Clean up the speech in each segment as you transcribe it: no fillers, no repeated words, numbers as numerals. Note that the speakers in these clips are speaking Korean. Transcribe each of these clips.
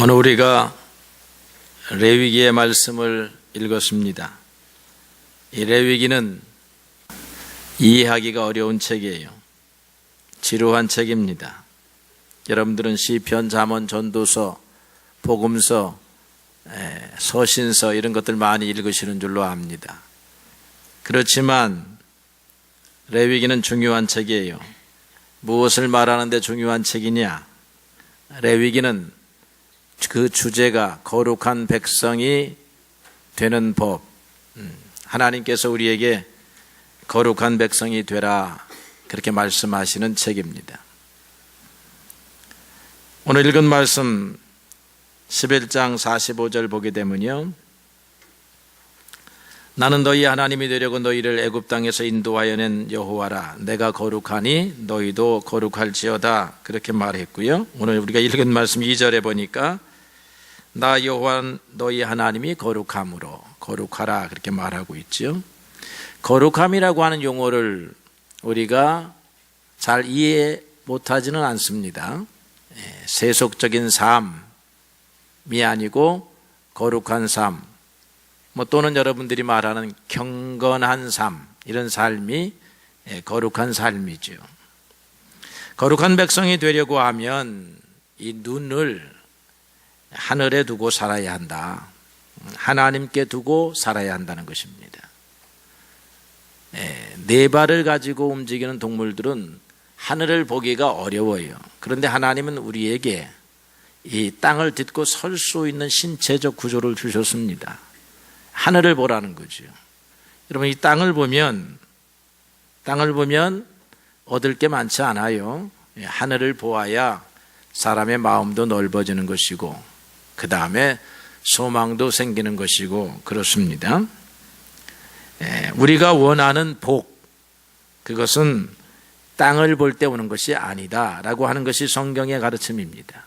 오늘 우리가 레위기의 말씀을 읽었습니다. 이 레위기는 이해하기가 어려운 책이에요. 지루한 책입니다. 여러분들은 시편, 잠언, 전도서, 복음서, 서신서 이런 것들 많이 읽으시는 줄로 압니다. 그렇지만 레위기는 중요한 책이에요. 무엇을 말하는데 중요한 책이냐? 레위기는 그 주제가 거룩한 백성이 되는 법, 하나님께서 우리에게 거룩한 백성이 되라 그렇게 말씀하시는 책입니다. 오늘 읽은 말씀 11장 45절 보게 되면요, 나는 너희 하나님이 되려고 너희를 애굽 땅에서 인도하여 낸 여호와라. 내가 거룩하니 너희도 거룩할지어다 그렇게 말했고요. 오늘 우리가 읽은 말씀 2절에 보니까 나 여호와 너희 하나님이 거룩함으로 거룩하라 그렇게 말하고 있죠. 거룩함이라고 하는 용어를 우리가 잘 이해 못하지는 않습니다. 세속적인 삶이 아니고 거룩한 삶, 또는 여러분들이 말하는 경건한 삶, 이런 삶이 거룩한 삶이죠. 거룩한 백성이 되려고 하면 이 눈을 하늘에 두고 살아야 한다. 하나님께 두고 살아야 한다는 것입니다. 네 발을 가지고 움직이는 동물들은 하늘을 보기가 어려워요. 그런데 하나님은 우리에게 이 땅을 딛고 설 수 있는 신체적 구조를 주셨습니다. 하늘을 보라는 거죠. 여러분, 이 땅을 보면 얻을 게 많지 않아요. 하늘을 보아야 사람의 마음도 넓어지는 것이고 그 다음에 소망도 생기는 것이고 그렇습니다. 우리가 원하는 복, 그것은 땅을 볼 때 오는 것이 아니다 라고 하는 것이 성경의 가르침입니다.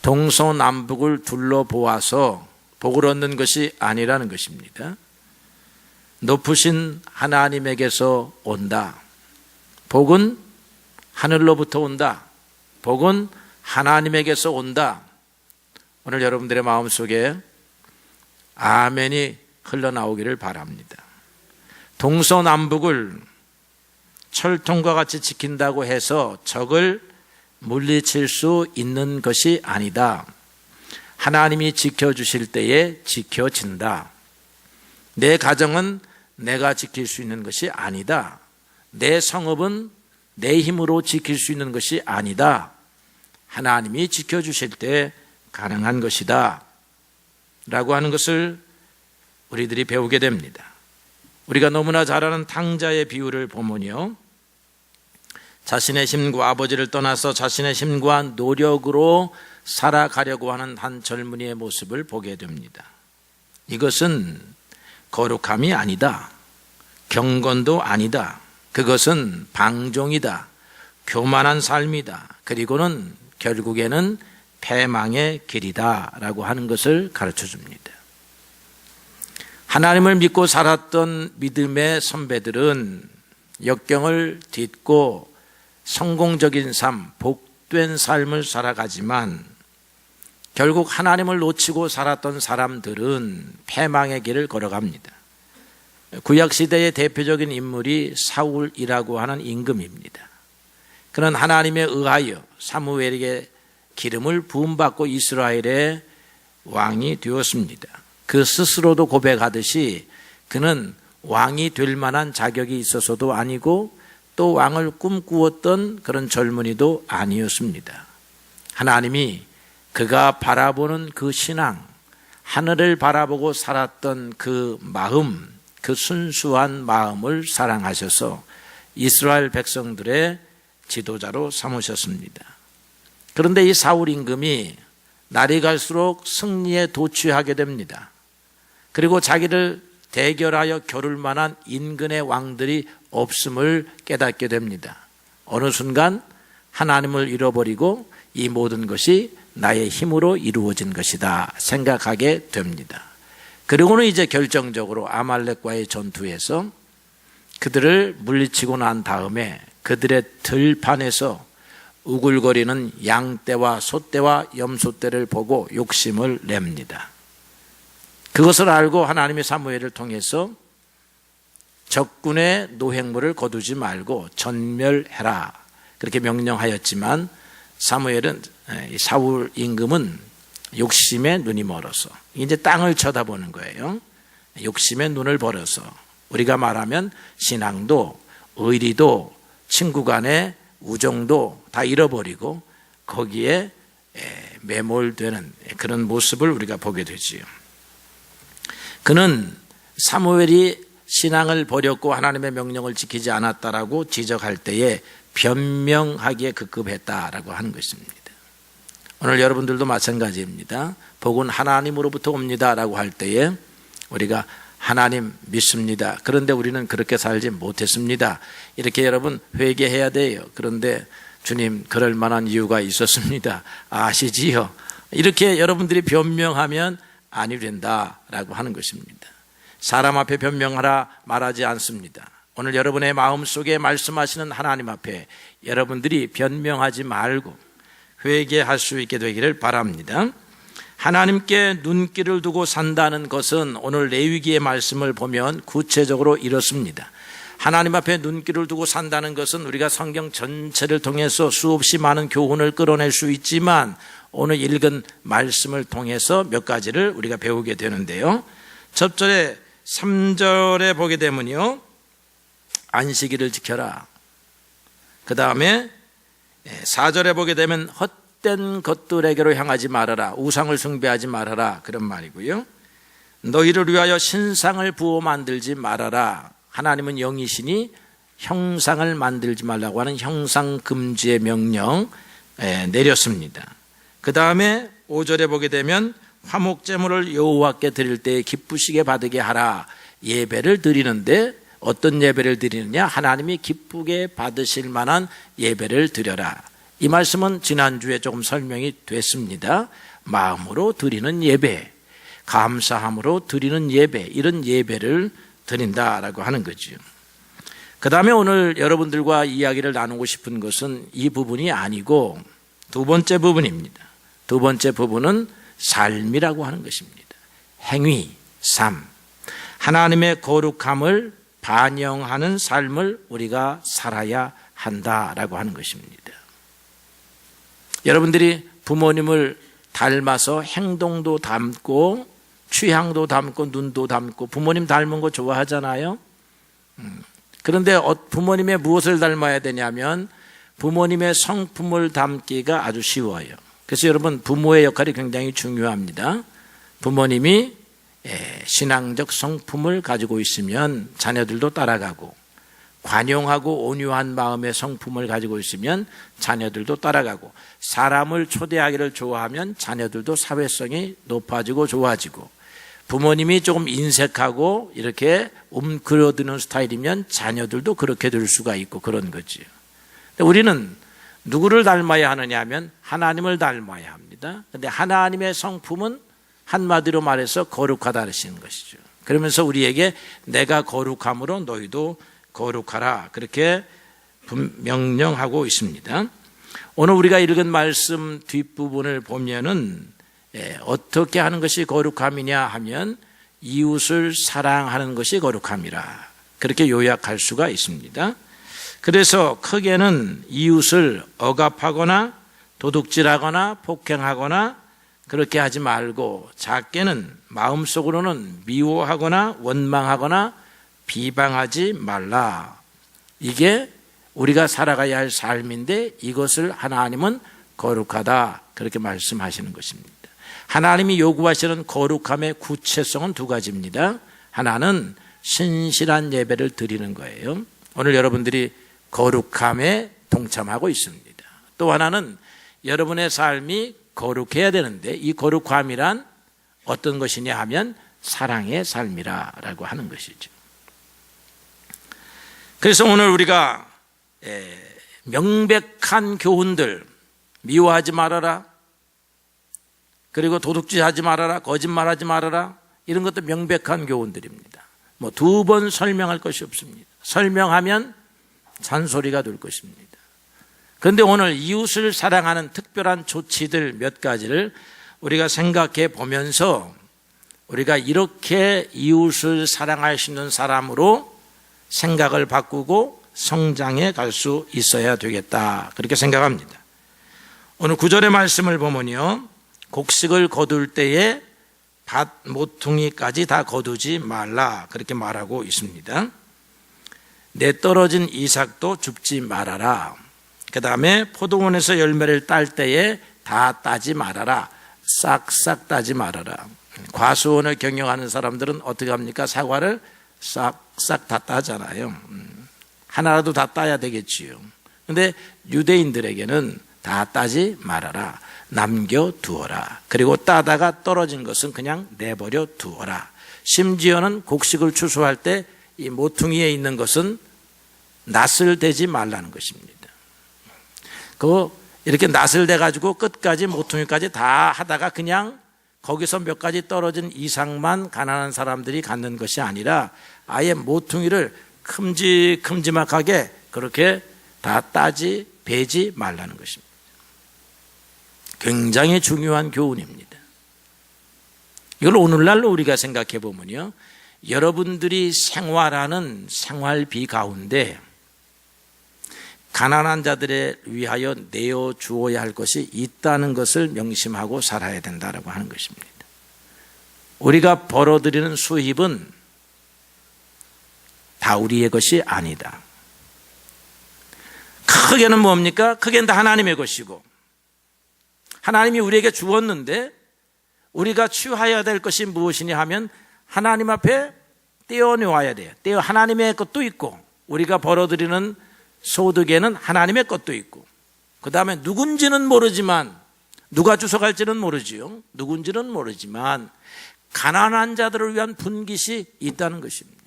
동서남북을 둘러보아서 복을 얻는 것이 아니라는 것입니다. 높으신 하나님에게서 온다. 복은 하늘로부터 온다. 복은 하나님에게서 온다. 오늘 여러분들의 마음속에 아멘이 흘러나오기를 바랍니다. 동서남북을 철통과 같이 지킨다고 해서 적을 물리칠 수 있는 것이 아니다. 하나님이 지켜주실 때에 지켜진다. 내 가정은 내가 지킬 수 있는 것이 아니다. 내 성읍은 내 힘으로 지킬 수 있는 것이 아니다. 하나님이 지켜주실 때 가능한 것이다 라고 하는 것을 우리들이 배우게 됩니다. 우리가 너무나 잘 아는 탕자의 비유를 보면요, 자신의 힘과 아버지를 떠나서 자신의 힘과 노력으로 살아가려고 하는 한 젊은이의 모습을 보게 됩니다. 이것은 거룩함이 아니다. 경건도 아니다. 그것은 방종이다. 교만한 삶이다. 그리고는 결국에는 패망의 길이다 라고 하는 것을 가르쳐 줍니다. 하나님을 믿고 살았던 믿음의 선배들은 역경을 딛고 성공적인 삶, 복된 삶을 살아가지만 결국 하나님을 놓치고 살았던 사람들은 패망의 길을 걸어갑니다. 구약시대의 대표적인 인물이 사울이라고 하는 임금입니다. 그는 하나님에 의하여 사무엘에게 기름을 부음받고 이스라엘의 왕이 되었습니다. 그 스스로도 고백하듯이 그는 왕이 될 만한 자격이 있어서도 아니고 또 왕을 꿈꾸었던 그런 젊은이도 아니었습니다. 하나님이 그가 바라보는 그 신앙, 하늘을 바라보고 살았던 그 마음, 그 순수한 마음을 사랑하셔서 이스라엘 백성들의 지도자로 삼으셨습니다. 그런데 이 사울 임금이 날이 갈수록 승리에 도취하게 됩니다. 그리고 자기를 대결하여 겨룰 만한 인근의 왕들이 없음을 깨닫게 됩니다. 어느 순간 하나님을 잃어버리고 이 모든 것이 나의 힘으로 이루어진 것이다 생각하게 됩니다. 그리고는 이제 결정적으로 아말렉과의 전투에서 그들을 물리치고 난 다음에 그들의 들판에서 우글거리는 양떼와 소떼와 염소떼를 보고 욕심을 냅니다. 그것을 알고 하나님이 사무엘을 통해서 적군의 노획물을 거두지 말고 전멸해라 그렇게 명령하였지만 사무엘은 사울 임금은 욕심에 눈이 멀어서 이제 땅을 쳐다보는 거예요. 욕심에 눈을 벌어서 우리가 말하면 신앙도 의리도 친구 간의 우정도 다 잃어버리고 거기에 매몰되는 그런 모습을 우리가 보게 되지요. 그는 사무엘이 신앙을 버렸고 하나님의 명령을 지키지 않았다라고 지적할 때에 변명하기에 급급했다라고 하는 것입니다. 오늘 여러분들도 마찬가지입니다. 복은 하나님으로부터 옵니다라고 할 때에 우리가 하나님 믿습니다. 그런데 우리는 그렇게 살지 못했습니다. 이렇게 여러분 회개해야 돼요. 그런데 주님 그럴 만한 이유가 있었습니다. 아시지요? 이렇게 여러분들이 변명하면 아니 된다라고 하는 것입니다. 사람 앞에 변명하라 말하지 않습니다. 오늘 여러분의 마음속에 말씀하시는 하나님 앞에 여러분들이 변명하지 말고 회개할 수 있게 되기를 바랍니다. 하나님께 눈길을 두고 산다는 것은 오늘 레위기의 말씀을 보면 구체적으로 이렇습니다. 하나님 앞에 눈길을 두고 산다는 것은 우리가 성경 전체를 통해서 수없이 많은 교훈을 끌어낼 수 있지만 오늘 읽은 말씀을 통해서 몇 가지를 우리가 배우게 되는데요. 첫 절에 3절에 보게 되면요, 안식일을 지켜라. 그 다음에 4절에 보게 되면 헛된 것들에게로 향하지 말아라. 우상을 숭배하지 말아라. 그런 말이고요. 너희를 위하여 신상을 부어 만들지 말아라. 하나님은 영이시니 형상을 만들지 말라고 하는 형상 금지의 명령 내렸습니다. 그 다음에 5절에 보게 되면 화목제물을 여호와께 드릴 때에 기쁘시게 받게 하라. 예배를 드리는데 어떤 예배를 드리느냐? 하나님이 기쁘게 받으실 만한 예배를 드려라. 이 말씀은 지난주에 조금 설명이 됐습니다. 마음으로 드리는 예배, 감사함으로 드리는 예배, 이런 예배를 드린다라고 하는 거죠. 그 다음에 오늘 여러분들과 이야기를 나누고 싶은 것은 이 부분이 아니고 두 번째 부분입니다. 두 번째 부분은 삶이라고 하는 것입니다. 행위, 삶. 하나님의 거룩함을 반영하는 삶을 우리가 살아야 한다라고 하는 것입니다. 여러분들이 부모님을 닮아서 행동도 닮고 취향도 닮고 눈도 닮고 부모님 닮은 거 좋아하잖아요. 그런데 부모님의 무엇을 닮아야 되냐면 부모님의 성품을 담기가 아주 쉬워요. 그래서 여러분 부모의 역할이 굉장히 중요합니다. 부모님이 신앙적 성품을 가지고 있으면 자녀들도 따라가고, 관용하고 온유한 마음의 성품을 가지고 있으면 자녀들도 따라가고, 사람을 초대하기를 좋아하면 자녀들도 사회성이 높아지고 좋아지고, 부모님이 조금 인색하고 이렇게 움츠러드는 스타일이면 자녀들도 그렇게 될 수가 있고 그런 거지요. 우리는 누구를 닮아야 하느냐 하면 하나님을 닮아야 합니다. 그런데 하나님의 성품은 한마디로 말해서 거룩하다 하시는 것이죠. 그러면서 우리에게 내가 거룩함으로 너희도 거룩하라, 그렇게 명령하고 있습니다. 오늘 우리가 읽은 말씀 뒷부분을 보면은 어떻게 하는 것이 거룩함이냐 하면 이웃을 사랑하는 것이 거룩함이라, 그렇게 요약할 수가 있습니다. 그래서 크게는 이웃을 억압하거나 도둑질하거나 폭행하거나 그렇게 하지 말고, 작게는 마음속으로는 미워하거나 원망하거나 비방하지 말라. 이게 우리가 살아가야 할 삶인데 이것을 하나님은 거룩하다, 그렇게 말씀하시는 것입니다. 하나님이 요구하시는 거룩함의 구체성은 두 가지입니다. 하나는 신실한 예배를 드리는 거예요. 오늘 여러분들이 거룩함에 동참하고 있습니다. 또 하나는 여러분의 삶이 거룩해야 되는데 이 거룩함이란 어떤 것이냐 하면 사랑의 삶이라고 하는 것이죠. 그래서 오늘 우리가 명백한 교훈들, 미워하지 말아라, 그리고 도둑질하지 말아라, 거짓말하지 말아라, 이런 것도 명백한 교훈들입니다. 뭐 두 번 설명할 것이 없습니다. 설명하면 잔소리가 될 것입니다. 그런데 오늘 이웃을 사랑하는 특별한 조치들 몇 가지를 우리가 생각해 보면서 우리가 이렇게 이웃을 사랑할 수 있는 사람으로 생각을 바꾸고 성장해 갈 수 있어야 되겠다, 그렇게 생각합니다. 오늘 9절의 말씀을 보면요, 곡식을 거둘 때에 밭 모퉁이까지 다 거두지 말라, 그렇게 말하고 있습니다. 내 떨어진 이삭도 줍지 말아라. 그 다음에 포도원에서 열매를 딸 때에 다 따지 말아라. 싹싹 따지 말아라. 과수원을 경영하는 사람들은 어떻게 합니까? 사과를 싹싹 다 따잖아요. 하나라도 다 따야 되겠지요. 그런데 유대인들에게는 다 따지 말아라. 남겨두어라. 그리고 따다가 떨어진 것은 그냥 내버려 두어라. 심지어는 곡식을 추수할 때 이 모퉁이에 있는 것은 낫을 대지 말라는 것입니다. 이렇게 낫을 대가지고 끝까지 모퉁이까지 다 하다가 그냥 거기서 몇 가지 떨어진 이삭만 가난한 사람들이 갖는 것이 아니라 아예 모퉁이를 큼지막하게 그렇게 다 따지 베지 말라는 것입니다. 굉장히 중요한 교훈입니다. 이걸 오늘날로 우리가 생각해 보면요, 여러분들이 생활하는 생활비 가운데 가난한 자들에 위하여 내어 주어야 할 것이 있다는 것을 명심하고 살아야 된다고 하는 것입니다. 우리가 벌어들이는 수입은 다 우리의 것이 아니다. 크게는 뭡니까? 크게는 다 하나님의 것이고, 하나님이 우리에게 주었는데 우리가 취하여야 될 것이 무엇이냐 하면 하나님 앞에 떼어놓아야 돼요. 하나님의 것도 있고, 우리가 벌어들이는 소득에는 하나님의 것도 있고, 그 다음에 누군지는 모르지만, 누가 주워갈지는 모르지요. 누군지는 모르지만 가난한 자들을 위한 분깃이 있다는 것입니다.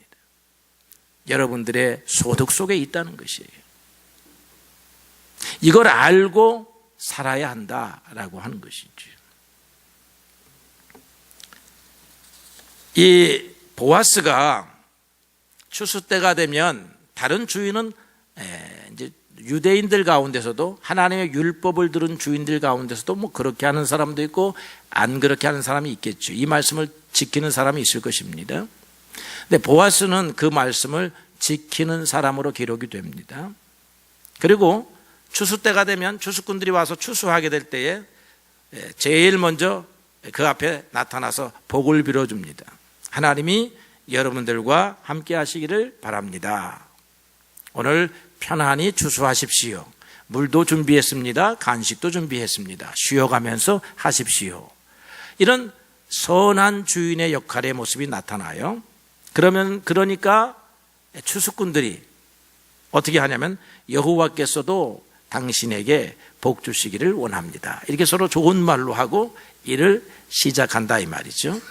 여러분들의 소득 속에 있다는 것이에요. 이걸 알고 살아야 한다라고 하는 것이죠. 이 보아스가 추수 때가 되면 다른 주인은 이제 유대인들 가운데서도, 하나님의 율법을 들은 주인들 가운데서도 뭐 그렇게 하는 사람도 있고 안 그렇게 하는 사람이 있겠죠. 이 말씀을 지키는 사람이 있을 것입니다. 근데 보아스는 그 말씀을 지키는 사람으로 기록이 됩니다. 그리고 추수 때가 되면 추수꾼들이 와서 추수하게 될 때에 제일 먼저 그 앞에 나타나서 복을 빌어줍니다. 하나님이 여러분들과 함께 하시기를 바랍니다. 오늘 편안히 추수하십시오. 물도 준비했습니다. 간식도 준비했습니다. 쉬어가면서 하십시오. 이런 선한 주인의 역할의 모습이 나타나요. 그러니까 추수꾼들이 어떻게 하냐면 여호와께서도 당신에게 복 주시기를 원합니다. 이렇게 서로 좋은 말로 하고 일을 시작한다 이 말이죠.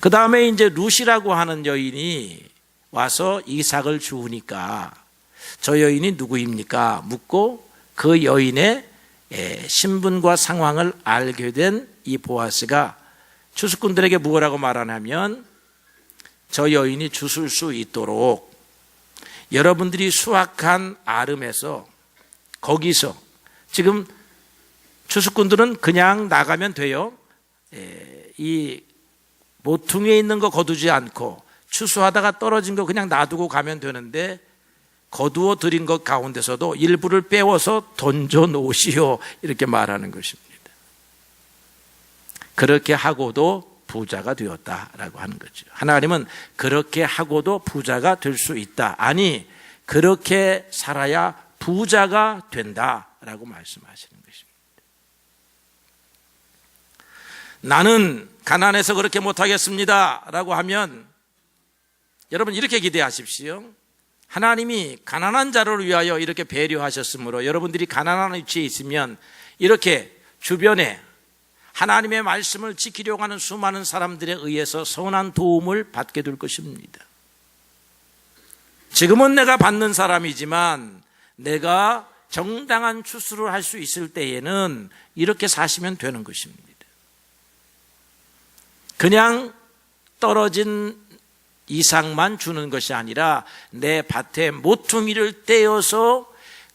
그 다음에 이제 룻이라고 하는 여인이 와서 이삭을 주우니까 저 여인이 누구입니까? 묻고 그 여인의 신분과 상황을 알게 된 이 보아스가 추수꾼들에게 뭐라고 말하냐면, 저 여인이 주술 수 있도록 여러분들이 수확한 아름에서, 거기서 지금 추수꾼들은 그냥 나가면 돼요. 이 모퉁이에 있는 거 거두지 않고 추수하다가 떨어진 거 그냥 놔두고 가면 되는데, 거두어 드린 것 가운데서도 일부를 빼워서 던져 놓으시오, 이렇게 말하는 것입니다. 그렇게 하고도 부자가 되었다라고 하는 거죠. 하나님은 그렇게 하고도 부자가 될 수 있다, 아니 그렇게 살아야 부자가 된다라고 말씀하시는 것입니다. 나는 가난해서 그렇게 못하겠습니다 라고 하면 여러분 이렇게 기대하십시오. 하나님이 가난한 자를 위하여 이렇게 배려하셨으므로 여러분들이 가난한 위치에 있으면 이렇게 주변에 하나님의 말씀을 지키려고 하는 수많은 사람들에 의해서 선한 도움을 받게 될 것입니다. 지금은 내가 받는 사람이지만 내가 정당한 추수를 할 수 있을 때에는 이렇게 사시면 되는 것입니다. 그냥 떨어진 이삭만 주는 것이 아니라 내 밭에 모퉁이를 떼어서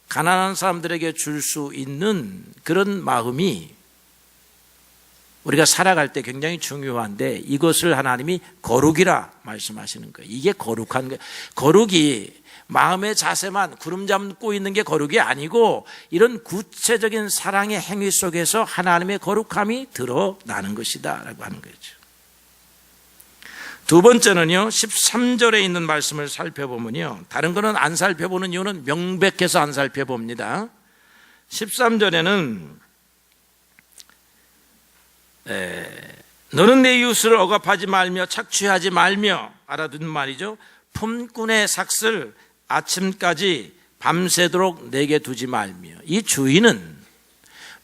가난한 사람들에게 줄 수 있는 그런 마음이 우리가 살아갈 때 굉장히 중요한데, 이것을 하나님이 거룩이라 말씀하시는 거예요. 이게 거룩한 거예요. 거룩이 마음의 자세만 구름 잡고 있는 게 거룩이 아니고, 이런 구체적인 사랑의 행위 속에서 하나님의 거룩함이 드러나는 것이다 라고 하는 거죠. 두 번째는요, 13절에 있는 말씀을 살펴보면요, 다른 거는 안 살펴보는 이유는 명백해서 안 살펴봅니다. 13절에는 너는 내 이웃을 억압하지 말며 착취하지 말며, 알아듣는 말이죠. 품꾼의 삭슬 아침까지 밤새도록 내게 두지 말며. 이 주인은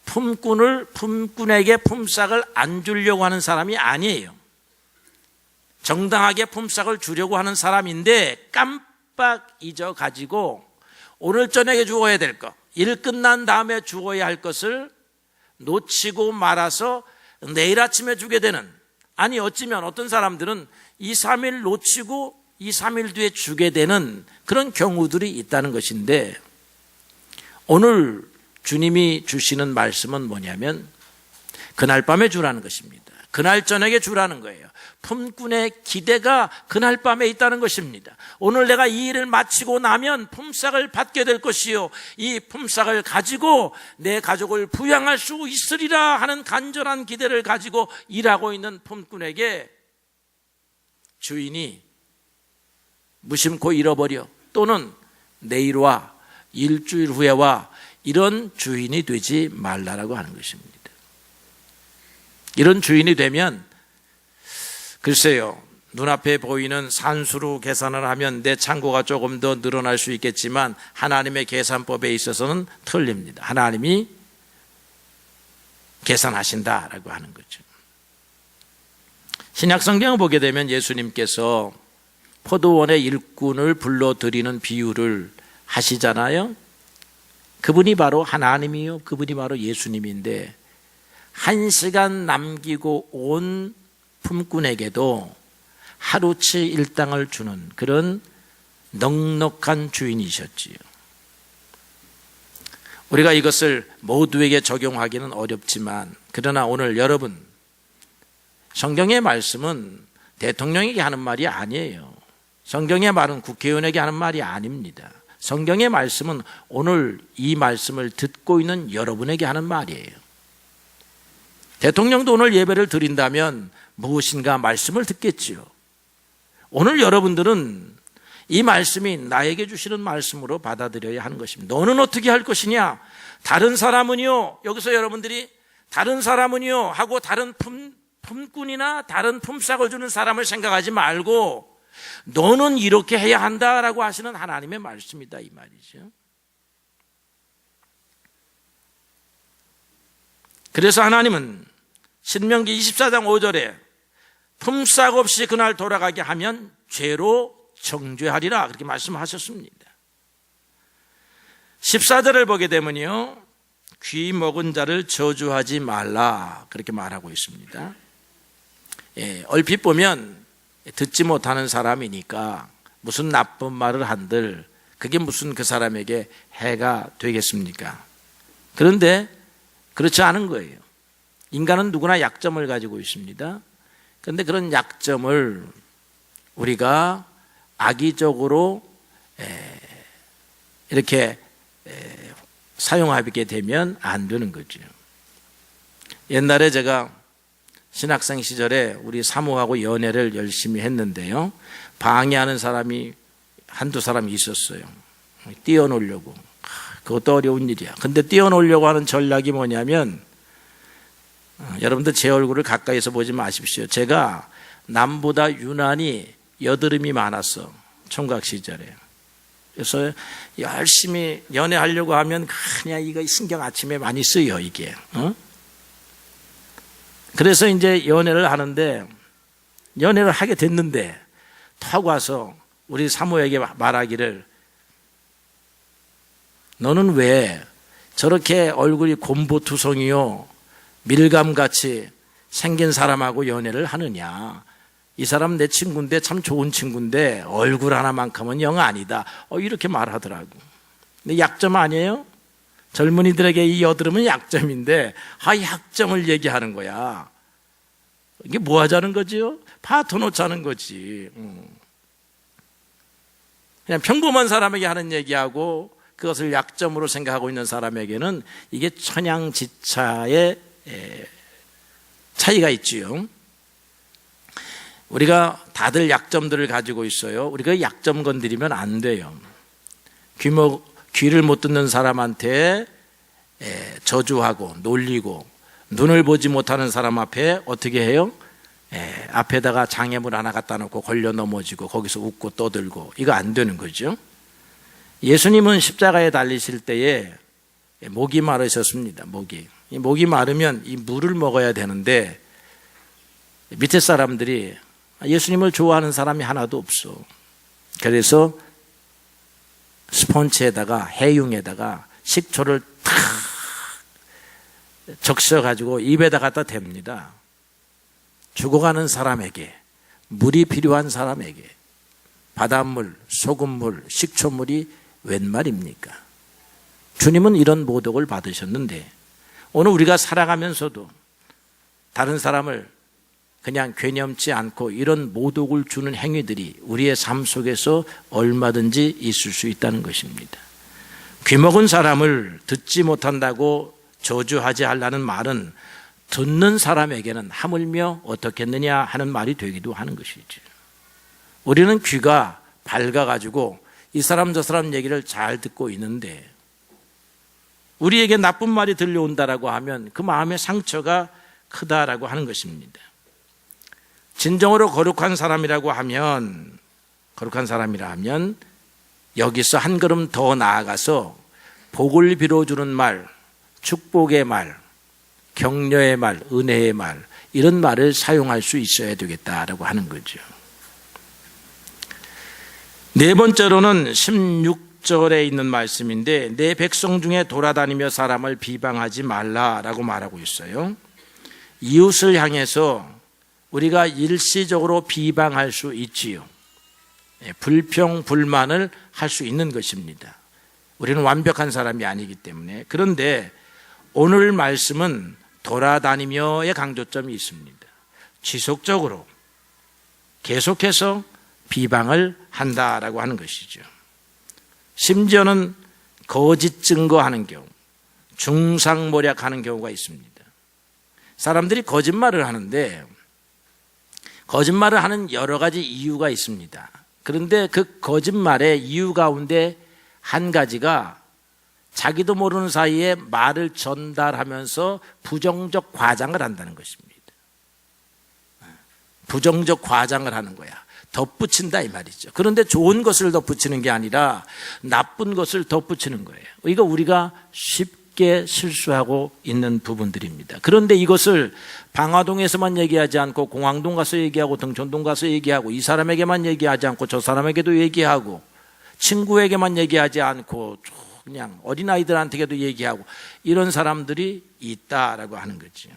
품꾼에게 품삯을 안 주려고 하는 사람이 아니에요. 정당하게 품삯을 주려고 하는 사람인데 깜빡 잊어가지고 오늘 저녁에 주어야 될 것, 일 끝난 다음에 주어야 할 것을 놓치고 말아서 내일 아침에 주게 되는, 아니 어찌면 어떤 사람들은 2, 3일 놓치고 2, 3일 뒤에 주게 되는 그런 경우들이 있다는 것인데, 오늘 주님이 주시는 말씀은 뭐냐면 그날 밤에 주라는 것입니다. 그날 저녁에 주라는 거예요. 품꾼의 기대가 그날 밤에 있다는 것입니다. 오늘 내가 이 일을 마치고 나면 품삯을 받게 될 것이요, 이 품삯을 가지고 내 가족을 부양할 수 있으리라 하는 간절한 기대를 가지고 일하고 있는 품꾼에게 주인이 무심코 잃어버려, 또는 내일와 일주일 후에와 이런 주인이 되지 말라라고 하는 것입니다. 이런 주인이 되면 글쎄요, 눈앞에 보이는 산수로 계산을 하면 내 창고가 조금 더 늘어날 수 있겠지만 하나님의 계산법에 있어서는 틀립니다. 하나님이 계산하신다라고 하는 거죠. 신약 성경을 보게 되면 예수님께서 포도원의 일꾼을 불러들이는 비유를 하시잖아요. 그분이 바로 하나님이요, 그분이 바로 예수님인데, 1시간 남기고 온 품꾼에게도 하루치 일당을 주는 그런 넉넉한 주인이셨지요. 우리가 이것을 모두에게 적용하기는 어렵지만, 그러나 오늘 여러분, 성경의 말씀은 대통령에게 하는 말이 아니에요. 성경의 말은 국회의원에게 하는 말이 아닙니다. 성경의 말씀은 오늘 이 말씀을 듣고 있는 여러분에게 하는 말이에요. 대통령도 오늘 예배를 드린다면 무엇인가 말씀을 듣겠지요. 오늘 여러분들은 이 말씀이 나에게 주시는 말씀으로 받아들여야 하는 것입니다. 너는 어떻게 할 것이냐? 다른 사람은요, 여기서 여러분들이 다른 사람은요 하고 다른 품꾼이나 다른 품삯을 주는 사람을 생각하지 말고 너는 이렇게 해야 한다라고 하시는 하나님의 말씀이다, 이 말이죠. 그래서 하나님은 신명기 24장 5절에 품삯 없이 그날 돌아가게 하면 죄로 정죄하리라, 그렇게 말씀하셨습니다. 14절을 보게 되면요, 귀 먹은 자를 저주하지 말라, 그렇게 말하고 있습니다. 얼핏 보면 듣지 못하는 사람이니까 무슨 나쁜 말을 한들 그게 무슨 그 사람에게 해가 되겠습니까? 그런데 그렇지 않은 거예요. 인간은 누구나 약점을 가지고 있습니다. 그런데 그런 약점을 우리가 악의적으로 이렇게 사용하게 되면 안 되는 거죠. 옛날에 제가 신학생 시절에 우리 사모하고 연애를 열심히 했는데요, 방해하는 사람이 한두 사람이 있었어요. 띄워놓으려고. 그것도 어려운 일이야. 근데 띄워놓으려고 하는 전략이 뭐냐면, 여러분들 제 얼굴을 가까이서 보지 마십시오. 제가 남보다 유난히 여드름이 많았어, 총각 시절에. 그래서 열심히 연애하려고 하면 그냥 이거 신경 아침에 많이 쓰여, 이게. 그래서 이제 연애를 하는데, 연애를 하게 됐는데 턱 와서 우리 사모에게 말하기를, 너는 왜 저렇게 얼굴이 곰보투성이요 밀감같이 생긴 사람하고 연애를 하느냐? 이 사람 내 친구인데, 참 좋은 친구인데 얼굴 하나만큼은 영 아니다, 이렇게 말하더라고. 근데 약점 아니에요? 젊은이들에게 이 여드름은 약점인데 약점을 얘기하는 거야. 이게 뭐 하자는 거지요? 파토놓자는 거지. 그냥 평범한 사람에게 하는 얘기하고 그것을 약점으로 생각하고 있는 사람에게는 이게 천양지차의 차이가 있지요. 우리가 다들 약점들을 가지고 있어요. 우리가 약점 건드리면 안 돼요. 귀를 못 듣는 사람한테 저주하고 놀리고, 눈을 보지 못하는 사람 앞에 어떻게 해요? 앞에다가 장애물 하나 갖다 놓고 걸려 넘어지고 거기서 웃고 떠들고, 이거 안 되는 거죠. 예수님은 십자가에 달리실 때에 목이 마르셨습니다. 목이 마르면 이 물을 먹어야 되는데 밑에 사람들이 예수님을 좋아하는 사람이 하나도 없어. 그래서 스폰지에다가, 해융에다가 식초를 탁 적셔가지고 입에다 갖다 댑니다. 죽어가는 사람에게, 물이 필요한 사람에게 바닷물, 소금물, 식초물이 웬 말입니까? 주님은 이런 모독을 받으셨는데 오늘 우리가 살아가면서도 다른 사람을 그냥 괴념치 않고 이런 모독을 주는 행위들이 우리의 삶 속에서 얼마든지 있을 수 있다는 것입니다. 귀먹은 사람을 듣지 못한다고 저주하지 않으라는 말은 듣는 사람에게는 하물며 어떻겠느냐 하는 말이 되기도 하는 것이죠. 우리는 귀가 밝아가지고 이 사람 저 사람 얘기를 잘 듣고 있는데 우리에게 나쁜 말이 들려온다라고 하면 그 마음의 상처가 크다라고 하는 것입니다. 진정으로 거룩한 사람이라 하면 여기서 한 걸음 더 나아가서 복을 빌어주는 말, 축복의 말, 격려의 말, 은혜의 말, 이런 말을 사용할 수 있어야 되겠다라고 하는 거죠. 네 번째로는 16절에 있는 말씀인데, 내 백성 중에 돌아다니며 사람을 비방하지 말라라고 말하고 있어요. 이웃을 향해서 우리가 일시적으로 비방할 수 있지요. 불평, 불만을 할 수 있는 것입니다. 우리는 완벽한 사람이 아니기 때문에. 그런데 오늘 말씀은 돌아다니며의 강조점이 있습니다. 지속적으로 계속해서 비방을 한다라고 하는 것이죠. 심지어는 거짓 증거하는 경우, 중상모략하는 경우가 있습니다. 사람들이 거짓말을 하는데 거짓말을 하는 여러 가지 이유가 있습니다. 그런데 그 거짓말의 이유 가운데 한 가지가 자기도 모르는 사이에 말을 전달하면서 부정적 과장을 한다는 것입니다. 부정적 과장을 하는 거야. 덧붙인다 이 말이죠. 그런데 좋은 것을 덧붙이는 게 아니라 나쁜 것을 덧붙이는 거예요. 이거 우리가 쉽게 실수하고 있는 부분들입니다. 그런데 이것을 방화동에서만 얘기하지 않고 공항동 가서 얘기하고 등촌동 가서 얘기하고 이 사람에게만 얘기하지 않고 저 사람에게도 얘기하고 친구에게만 얘기하지 않고 그냥 어린아이들한테도 얘기하고 이런 사람들이 있다라고 하는 거죠.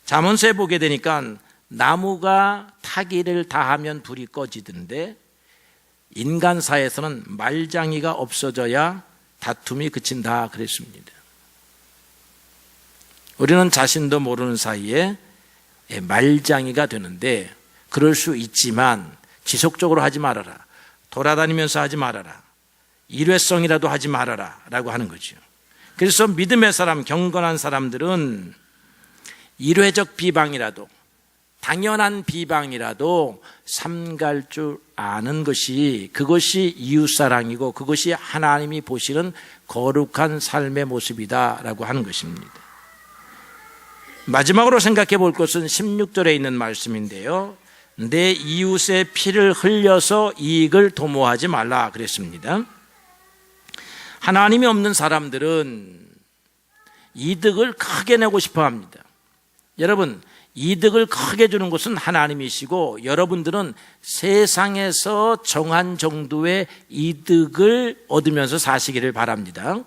잠언서에 보게 되니까 나무가 타기를 다하면 불이 꺼지던데 인간사에서는 말장이가 없어져야 다툼이 그친다 그랬습니다. 우리는 자신도 모르는 사이에 말장이가 되는데 그럴 수 있지만 지속적으로 하지 말아라. 돌아다니면서 하지 말아라. 일회성이라도 하지 말아라 라고 하는 거죠. 그래서 믿음의 사람, 경건한 사람들은 일회적 비방이라도 당연한 비방이라도 삼갈 줄 아는 것이 그것이 이웃사랑이고 그것이 하나님이 보시는 거룩한 삶의 모습이다라고 하는 것입니다. 마지막으로 생각해 볼 것은 16절에 있는 말씀인데요. 내 이웃의 피를 흘려서 이익을 도모하지 말라 그랬습니다. 하나님이 없는 사람들은 이득을 크게 내고 싶어 합니다. 여러분, 이득을 크게 주는 것은 하나님이시고 여러분들은 세상에서 정한 정도의 이득을 얻으면서 사시기를 바랍니다.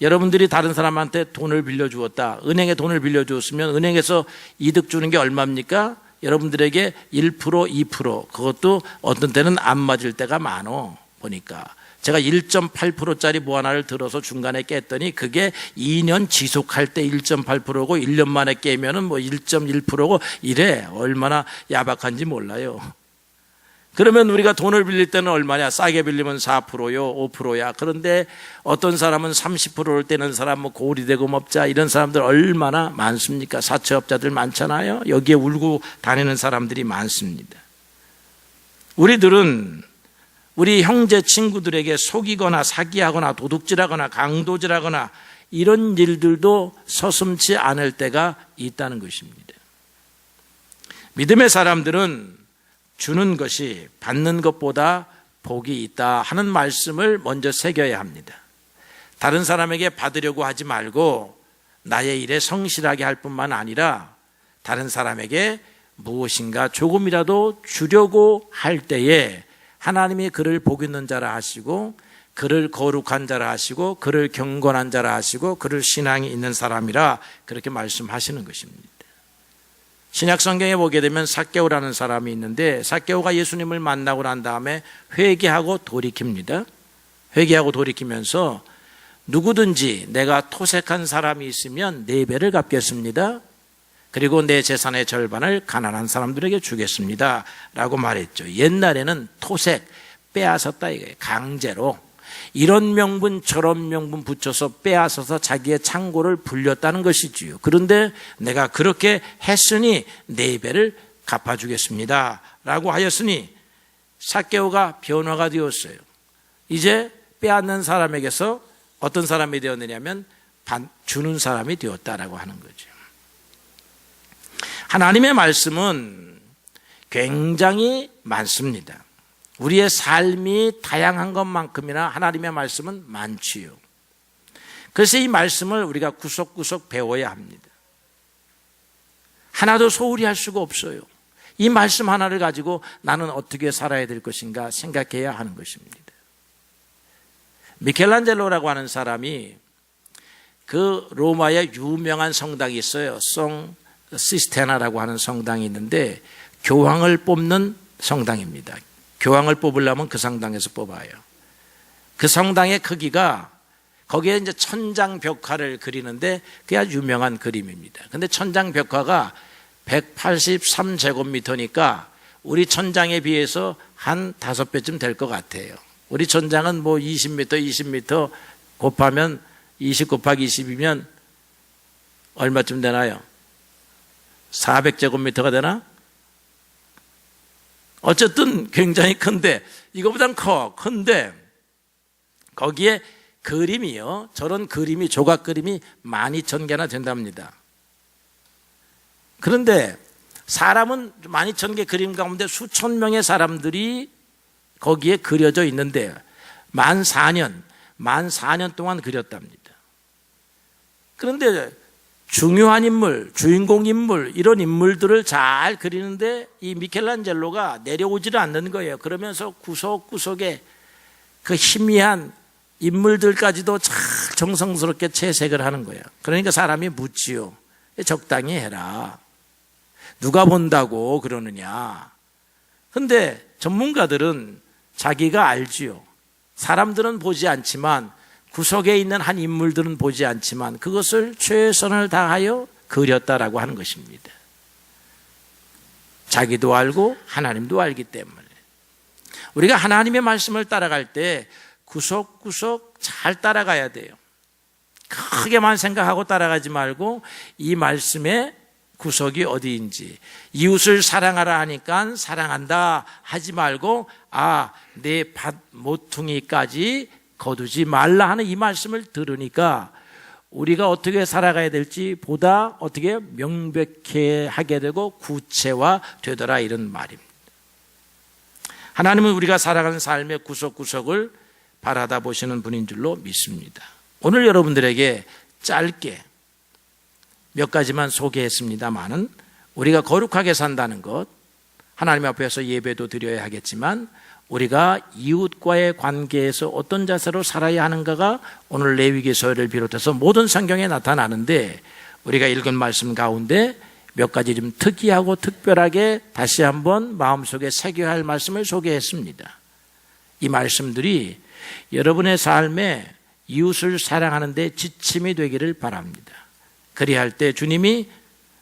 여러분들이 다른 사람한테 돈을 빌려주었다. 은행에 돈을 빌려주었으면 은행에서 이득 주는 게 얼마입니까? 여러분들에게 1%, 2%, 그것도 어떤 때는 안 맞을 때가 많어 보니까. 제가 1.8%짜리 뭐 하나를 들어서 중간에 깼더니 그게 2년 지속할 때 1.8%고 1년 만에 깨면은 뭐 1.1%고 이래. 얼마나 야박한지 몰라요. 그러면 우리가 돈을 빌릴 때는 얼마냐? 싸게 빌리면 4%요, 5%야. 그런데 어떤 사람은 30%를 떼는 사람, 뭐 고리대금업자 이런 사람들 얼마나 많습니까? 사채업자들 많잖아요. 여기에 울고 다니는 사람들이 많습니다. 우리들은 우리 형제 친구들에게 속이거나 사기하거나 도둑질하거나 강도질하거나 이런 일들도 서슴지 않을 때가 있다는 것입니다. 믿음의 사람들은 주는 것이 받는 것보다 복이 있다 하는 말씀을 먼저 새겨야 합니다. 다른 사람에게 받으려고 하지 말고 나의 일에 성실하게 할 뿐만 아니라 다른 사람에게 무엇인가 조금이라도 주려고 할 때에 하나님이 그를 복 있는 자라 하시고 그를 거룩한 자라 하시고 그를 경건한 자라 하시고 그를 신앙이 있는 사람이라 그렇게 말씀하시는 것입니다. 신약 성경에 보게 되면 삭개오라는 사람이 있는데 삭개오가 예수님을 만나고 난 다음에 회개하고 돌이킵니다. 회개하고 돌이키면서 누구든지 내가 토색한 사람이 있으면 4배를 갚겠습니다. 그리고 내 재산의 절반을 가난한 사람들에게 주겠습니다 라고 말했죠. 옛날에는 토색, 빼앗았다 이거예요. 강제로 이런 명분 저런 명분 붙여서 빼앗아서 자기의 창고를 불렸다는 것이지요. 그런데 내가 그렇게 했으니 4배를 갚아주겠습니다 라고 하였으니 삭개오가 변화가 되었어요. 이제 빼앗는 사람에게서 어떤 사람이 되었느냐면 주는 사람이 되었다라고 하는 거죠. 하나님의 말씀은 굉장히 많습니다. 우리의 삶이 다양한 것만큼이나 하나님의 말씀은 많지요. 그래서 이 말씀을 우리가 구석구석 배워야 합니다. 하나도 소홀히 할 수가 없어요. 이 말씀 하나를 가지고 나는 어떻게 살아야 될 것인가 생각해야 하는 것입니다. 미켈란젤로라고 하는 사람이 그 로마의 유명한 성당이 있어요. 성 시스테나라고 하는 성당이 있는데 교황을 뽑는 성당입니다. 교황을 뽑으려면 그 성당에서 뽑아요. 그 성당의 크기가 거기에 이제 천장 벽화를 그리는데 그게 아주 유명한 그림입니다. 근데 천장 벽화가 183제곱미터니까 우리 천장에 비해서 한 5배쯤 될 것 같아요. 우리 천장은 뭐 20m, 20m 곱하면 20 곱하기 20이면 얼마쯤 되나요? 400제곱미터가 되나? 어쨌든 굉장히 큰데 이거보단 큰데 거기에 그림이요. 저런 그림이 조각 그림이 12,000개나 된답니다. 그런데 사람은 12,000개 그림 가운데 수천 명의 사람들이 거기에 그려져 있는데 만 4년 동안 그렸답니다. 그런데 중요한 인물, 주인공 인물 이런 인물들을 잘 그리는데 이 미켈란젤로가 내려오지를 않는 거예요. 그러면서 구석구석에 그 희미한 인물들까지도 잘 정성스럽게 채색을 하는 거예요. 그러니까 사람이 묻지요. 적당히 해라. 누가 본다고 그러느냐. 그런데 전문가들은 자기가 알지요. 사람들은 보지 않지만 구석에 있는 한 인물들은 보지 않지만 그것을 최선을 다하여 그렸다라고 하는 것입니다. 자기도 알고 하나님도 알기 때문에 우리가 하나님의 말씀을 따라갈 때 구석구석 잘 따라가야 돼요. 크게만 생각하고 따라가지 말고 이 말씀의 구석이 어디인지, 이웃을 사랑하라 하니까 사랑한다 하지 말고 내 밭 모퉁이까지 거두지 말라 하는 이 말씀을 들으니까 우리가 어떻게 살아가야 될지 보다 어떻게 명백해 하게 되고 구체화 되더라 이런 말입니다. 하나님은 우리가 살아가는 삶의 구석구석을 바라다 보시는 분인 줄로 믿습니다. 오늘 여러분들에게 짧게 몇 가지만 소개했습니다마는 우리가 거룩하게 산다는 것, 하나님 앞에서 예배도 드려야 하겠지만 우리가 이웃과의 관계에서 어떤 자세로 살아야 하는가가 오늘 레위기서를 비롯해서 모든 성경에 나타나는데 우리가 읽은 말씀 가운데 몇 가지 좀 특이하고 특별하게 다시 한번 마음속에 새겨야 할 말씀을 소개했습니다. 이 말씀들이 여러분의 삶에 이웃을 사랑하는 데 지침이 되기를 바랍니다. 그리할 때 주님이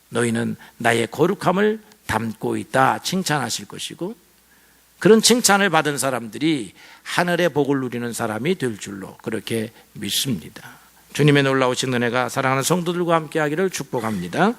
너희는 나의 거룩함을 담고 있다 칭찬하실 것이고, 그런 칭찬을 받은 사람들이 하늘의 복을 누리는 사람이 될 줄로 그렇게 믿습니다. 주님의 놀라우신 은혜가 사랑하는 성도들과 함께 하기를 축복합니다.